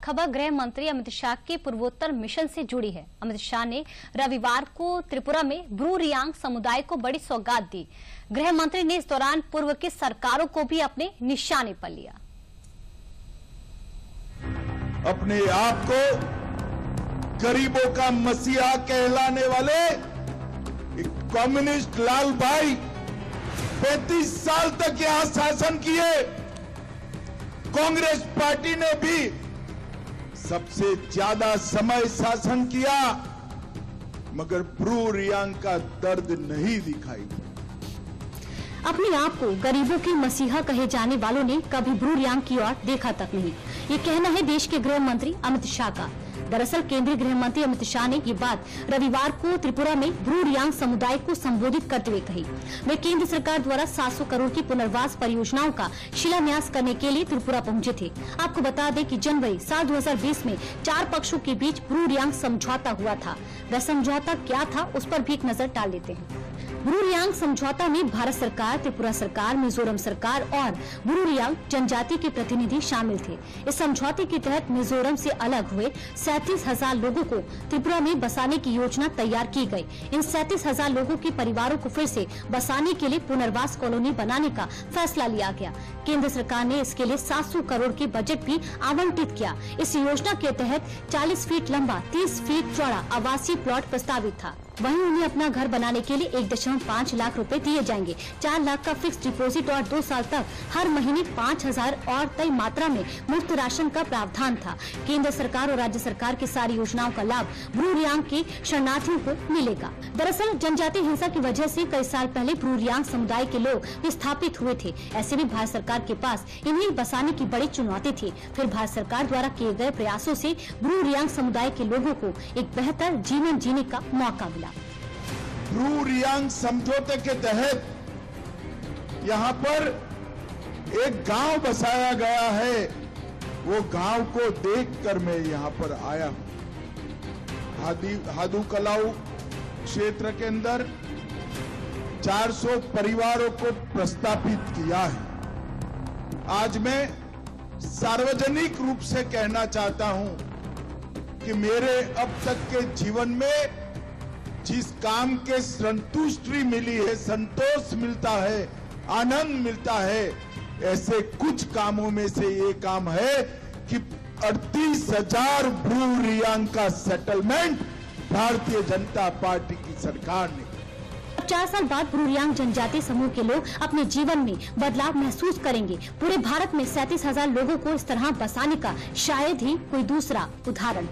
खबर गृह मंत्री अमित शाह के पूर्वोत्तर मिशन से जुड़ी है। अमित शाह ने रविवार को त्रिपुरा में ब्रू रियांग समुदाय को बड़ी सौगात दी। गृह मंत्री ने इस दौरान पूर्व की सरकारों को भी अपने निशाने पर लिया। अपने आप को गरीबों का मसीहा कहलाने वाले कम्युनिस्ट लाल भाई 35 साल तक यहां शासन किए। कांग्रेस पार्टी ने भी सबसे ज्यादा समय शासन किया, मगर ब्रू रियांग का दर्द नहीं दिखाई। अपने आप को गरीबों के मसीहा कहे जाने वालों ने कभी ब्रू रियांग की ओर देखा तक नहीं, ये कहना है देश के गृह मंत्री अमित शाह का। दरअसल केंद्रीय गृह मंत्री अमित शाह ने ये बात रविवार को त्रिपुरा में ब्रू रियांग समुदाय को संबोधित करते हुए कही। वे केंद्र सरकार द्वारा 700 करोड़ की पुनर्वास परियोजनाओं का शिलान्यास करने के लिए त्रिपुरा पहुंचे थे। आपको बता दें कि जनवरी साल 2020 में 4 पक्षों के बीच ब्रू रियांग समझौता हुआ था। वह समझौता क्या था, उस पर भी एक नजर डाल लेते हैं। ब्रू रियांग समझौता में भारत सरकार, त्रिपुरा सरकार, मिजोरम सरकार और ब्रू रियांग जनजाति के प्रतिनिधि शामिल थे। इस समझौते के तहत मिजोरम से अलग हुए 37,000 लोगों को त्रिपुरा में बसाने की योजना तैयार की गई। इन 37,000 लोगों के परिवारों को फिर से बसाने के लिए पुनर्वास कॉलोनी बनाने का फैसला लिया गया। केंद्र सरकार ने इसके लिए 700 करोड़ के बजट भी आवंटित किया। इस योजना के तहत 40 फीट लंबा 30 फीट चौड़ा आवासीय प्लॉट प्रस्तावित था। वहीं उन्हें अपना घर बनाने के लिए 1.5 लाख रुपए दिए जाएंगे। 4 लाख का फिक्स डिपॉजिट और 2 साल तक हर महीने 5,000 और तय मात्रा में मुफ्त राशन का प्रावधान था। केंद्र सरकार और राज्य सरकार की सारी योजनाओं का लाभ ब्रू रियांग के शरणार्थियों को मिलेगा। दरअसल जनजातीय हिंसा की वजह से कई साल पहले ब्रू रियांग समुदाय के लोग विस्थापित हुए थे। ऐसे में भारत सरकार के पास इन्हें बसाने की बड़ी चुनौती थी। फिर भारत सरकार द्वारा किए गए प्रयासों से ब्रू रियांग समुदाय के लोगों को एक बेहतर जीवन जीने का मौका मिला। ब्रू रियांग समझौते के तहत यहां पर एक गांव बसाया गया है। वो गांव को देखकर मैं यहां पर आया हूं। हादू कलाऊ क्षेत्र के अंदर 400 परिवारों को प्रस्तावित किया है। आज मैं सार्वजनिक रूप से कहना चाहता हूं कि मेरे अब तक के जीवन में जिस काम के संतुष्टि मिली है, संतोष मिलता है, आनंद मिलता है, ऐसे कुछ कामों में से ये काम है कि 38,000 ब्रू रियांग का सेटलमेंट भारतीय जनता पार्टी की सरकार ने। 4 साल बाद ब्रू रियांग जनजाति समूह के लोग अपने जीवन में बदलाव महसूस करेंगे। पूरे भारत में 37,000 लोगों को इस तरह बसाने का शायद ही कोई दूसरा उदाहरण।